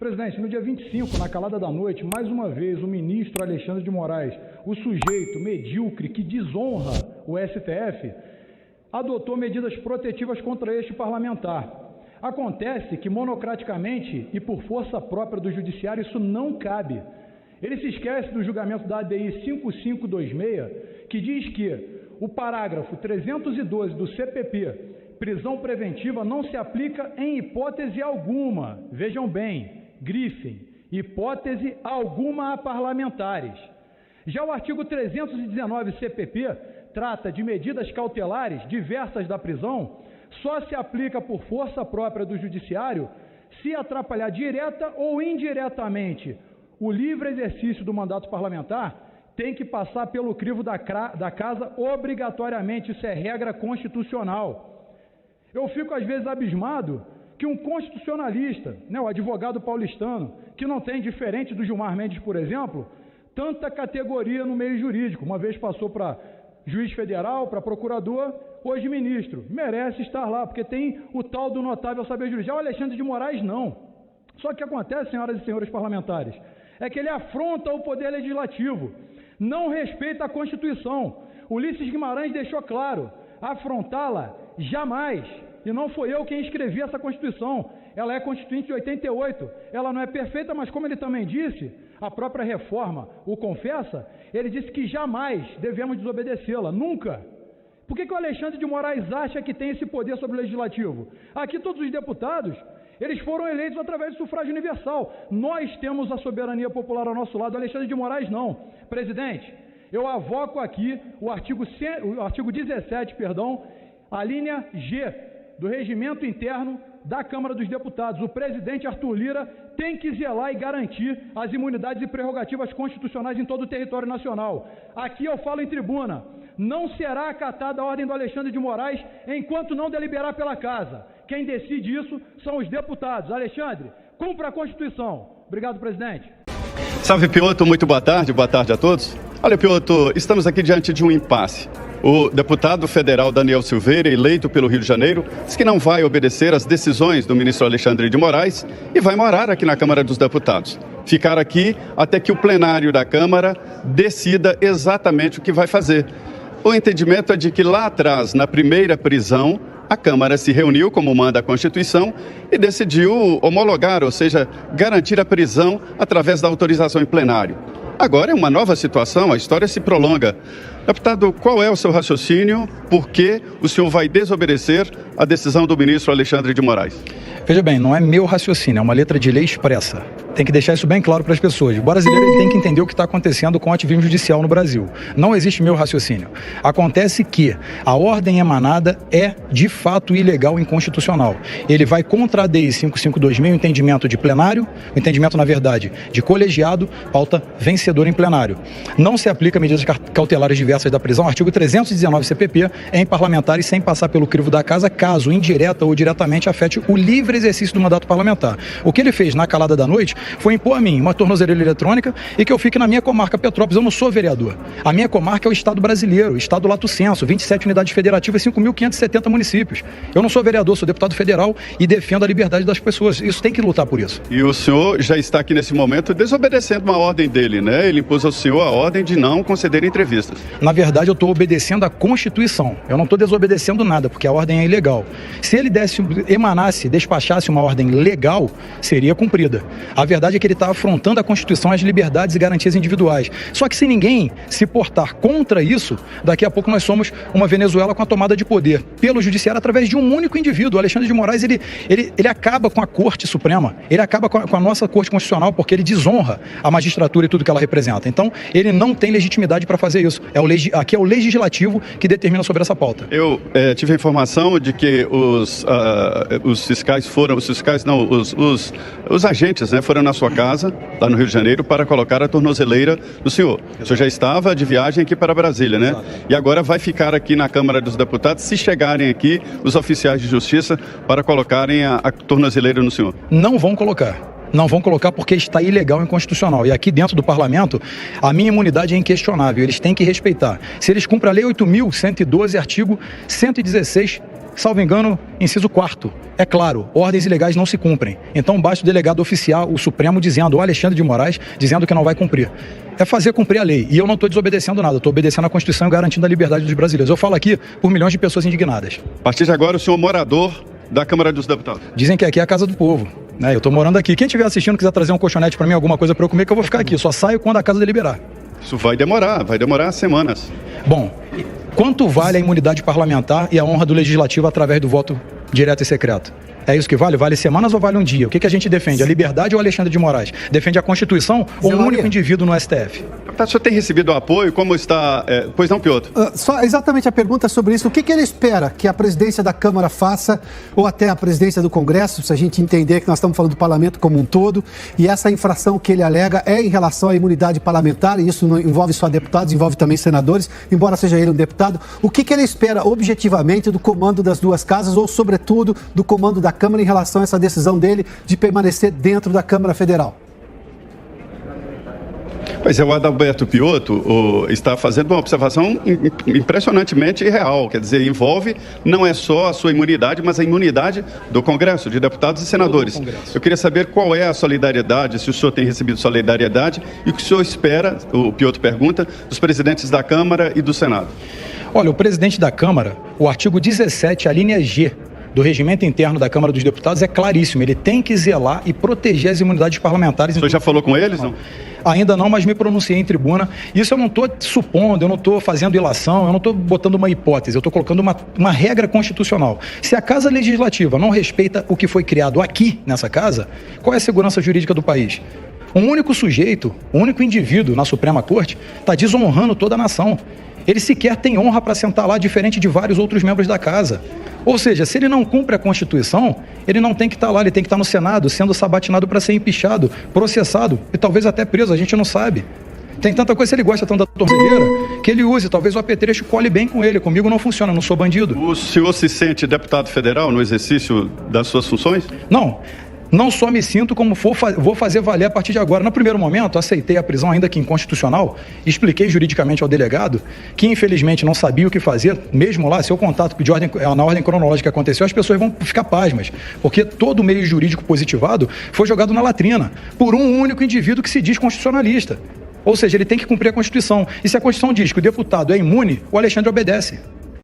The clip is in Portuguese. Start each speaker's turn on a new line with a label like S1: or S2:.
S1: Presidente, no dia 25, na calada da noite, mais uma vez, o ministro Alexandre de Moraes, o sujeito medíocre que desonra o STF, adotou medidas protetivas contra este parlamentar. Acontece que, monocraticamente e por força própria do judiciário, isso não cabe. Ele se esquece do julgamento da ADI 5526, que diz que o parágrafo 312 do CPP, prisão preventiva, não se aplica em hipótese alguma. Vejam bem, grifem, hipótese alguma a parlamentares. Já o artigo 319 CPP trata de medidas cautelares diversas da prisão, só se aplica por força própria do judiciário se atrapalhar direta ou indiretamente o livre exercício do mandato parlamentar, tem que passar pelo crivo da casa obrigatoriamente, isso é regra constitucional. Eu fico às vezes abismado que um constitucionalista, o advogado paulistano, que não tem, diferente do Gilmar Mendes, por exemplo, tanta categoria no meio jurídico, uma vez passou para juiz federal, para procurador, hoje ministro, merece estar lá, porque tem o tal do notável saber jurídico. Já o Alexandre de Moraes, não. Só que o que acontece, senhoras e senhores parlamentares, é que ele afronta o poder legislativo, não respeita a Constituição. Ulisses Guimarães deixou claro, afrontá-la jamais. E não foi eu quem escrevi essa Constituição. Ela é Constituinte de 88. Ela não é perfeita, mas como ele também disse, a própria reforma o confessa, ele disse que jamais devemos desobedecê-la, nunca. Por que o Alexandre de Moraes acha que tem esse poder sobre o Legislativo? Aqui todos os deputados, eles foram eleitos através do sufrágio universal. Nós temos a soberania popular ao nosso lado, o Alexandre de Moraes não. Presidente, eu avoco aqui o artigo 17, a linha G do regimento interno da Câmara dos Deputados. O presidente Arthur Lira tem que zelar e garantir as imunidades e prerrogativas constitucionais em todo o território nacional. Aqui eu falo em tribuna, não será acatada a ordem do Alexandre de Moraes enquanto não deliberar pela casa. Quem decide isso são os deputados. Alexandre, cumpra a Constituição. Obrigado, presidente.
S2: Salve, Piotr, muito boa tarde a todos. Olha, Piotr, estamos aqui diante de um impasse. O deputado federal Daniel Silveira, eleito pelo Rio de Janeiro, diz que não vai obedecer às decisões do ministro Alexandre de Moraes e vai morar aqui na Câmara dos Deputados. Ficar aqui até que o plenário da Câmara decida exatamente o que vai fazer. O entendimento é de que lá atrás, na primeira prisão, a Câmara se reuniu, como manda a Constituição, e decidiu homologar, ou seja, garantir a prisão através da autorização em plenário. Agora é uma nova situação, a história se prolonga. Deputado, qual é o seu raciocínio? Por que o senhor vai desobedecer a decisão do ministro Alexandre de Moraes?
S3: Veja bem, não é meu raciocínio, é uma letra de lei expressa. Tem que deixar isso bem claro para as pessoas. O brasileiro ele tem que entender o que está acontecendo com o ativismo judicial no Brasil. Não existe meu raciocínio. Acontece que a ordem emanada é, de fato, ilegal e inconstitucional. Ele vai contra a ADI 5526, o entendimento de plenário, o entendimento, na verdade, de colegiado, pauta vencedora em plenário. Não se aplica medidas cautelares diversas da prisão, artigo 319 CPP, em parlamentares sem passar pelo crivo da casa, caso indireta ou diretamente afete o livre exercício do mandato parlamentar. O que ele fez na calada da noite foi impor a mim uma tornozeleira eletrônica e que eu fique na minha comarca Petrópolis. Eu não sou vereador. A minha comarca é o Estado brasileiro, o Estado Lato Senso, 27 unidades federativas, 5.570 municípios. Eu não sou vereador, sou deputado federal e defendo a liberdade das pessoas. Isso tem que lutar por isso.
S2: E o senhor já está aqui nesse momento desobedecendo uma ordem dele, né? Ele impôs ao senhor a ordem de não conceder entrevistas.
S3: Na verdade, eu estou obedecendo a Constituição. Eu não estou desobedecendo nada, porque a ordem é ilegal. Se ele emanasse, despachasse uma ordem legal, seria cumprida. A verdade é que ele está afrontando a Constituição, as liberdades e garantias individuais. Só que se ninguém se portar contra isso, daqui a pouco nós somos uma Venezuela com a tomada de poder pelo judiciário através de um único indivíduo. O Alexandre de Moraes, ele acaba com a Corte Suprema, ele acaba com a nossa Corte Constitucional, porque ele desonra a magistratura e tudo que ela representa. Então, ele não tem legitimidade para fazer isso. Aqui é o Legislativo que determina sobre essa pauta.
S2: Eu tive a informação de que os agentes, né, foram na sua casa, lá no Rio de Janeiro, para colocar a tornozeleira do senhor. O senhor já estava de viagem aqui para Brasília, né? E agora vai ficar aqui na Câmara dos Deputados, se chegarem aqui os oficiais de justiça para colocarem a tornozeleira no senhor.
S3: Não vão colocar. Não vão colocar porque está ilegal e inconstitucional. E aqui dentro do parlamento, a minha imunidade é inquestionável. Eles têm que respeitar. Se eles cumprem a Lei 8.112, artigo 116, salvo engano, inciso 4º. É claro, ordens ilegais não se cumprem. Então basta o delegado oficial, o Supremo, dizendo, o Alexandre de Moraes, dizendo que não vai cumprir. É fazer cumprir a lei. E eu não estou desobedecendo nada, estou obedecendo a Constituição e garantindo a liberdade dos brasileiros. Eu falo aqui por milhões de pessoas indignadas.
S2: A partir de agora, o senhor é morador da Câmara dos Deputados.
S3: Dizem que aqui é a casa do povo. Eu estou morando aqui. Quem estiver assistindo, quiser trazer um colchonete para mim, alguma coisa para eu comer, que eu vou ficar aqui. Só saio quando a casa deliberar.
S2: Isso vai demorar semanas.
S3: Bom, quanto vale a imunidade parlamentar e a honra do Legislativo através do voto direto e secreto? É isso que vale? Vale semanas ou vale um dia? O que a gente defende? A liberdade ou Alexandre de Moraes? Defende a Constituição ou um único indivíduo no STF?
S2: O senhor tem recebido apoio? Como está... Pois não, Piotr?
S4: Só exatamente a pergunta sobre isso. O que ele espera que a presidência da Câmara faça, ou até a presidência do Congresso, se a gente entender que nós estamos falando do parlamento como um todo, e essa infração que ele alega é em relação à imunidade parlamentar, e isso não envolve só deputados, envolve também senadores, embora seja ele um deputado. O que ele espera objetivamente do comando das duas casas, ou sobretudo do comando da Câmara em relação a essa decisão dele de permanecer dentro da Câmara Federal?
S2: Pois é, o Adalberto Piotr está fazendo uma observação impressionantemente real. Quer dizer, envolve não é só a sua imunidade, mas a imunidade do Congresso, de deputados e senadores. Eu queria saber qual é a solidariedade, se o senhor tem recebido solidariedade e o que o senhor espera, o Piotr pergunta, dos presidentes da Câmara e do Senado.
S3: Olha, o presidente da Câmara, o artigo 17, a linha G, do regimento interno da Câmara dos Deputados é claríssimo. Ele tem que zelar e proteger as imunidades parlamentares.
S2: O senhor já falou com eles, não?
S3: Ainda não, mas me pronunciei em tribuna. Isso eu não estou supondo, eu não estou fazendo ilação, eu não estou botando uma hipótese, eu estou colocando uma regra constitucional. Se a Casa Legislativa não respeita o que foi criado aqui, nessa casa, qual é a segurança jurídica do país? Um único sujeito, um único indivíduo na Suprema Corte está desonrando toda a nação. Ele sequer tem honra para sentar lá, diferente de vários outros membros da casa. Ou seja, se ele não cumpre a Constituição, ele não tem que estar lá, ele tem que estar no Senado, sendo sabatinado para ser empichado, processado e talvez até preso, a gente não sabe. Tem tanta coisa, se ele gosta tanto da tornozeleira, que ele use, talvez o apetrecho colhe bem com ele. Comigo não funciona, não sou bandido.
S2: O senhor se sente deputado federal no exercício das suas funções?
S3: Não só me sinto, como vou fazer valer a partir de agora. No primeiro momento, aceitei a prisão, ainda que inconstitucional, expliquei juridicamente ao delegado que, infelizmente, não sabia o que fazer. Mesmo lá, se eu contato na ordem cronológica que aconteceu, as pessoas vão ficar pasmas, porque todo o meio jurídico positivado foi jogado na latrina por um único indivíduo que se diz constitucionalista. Ou seja, ele tem que cumprir a Constituição. E se a Constituição diz que o deputado é imune, o Alexandre obedece.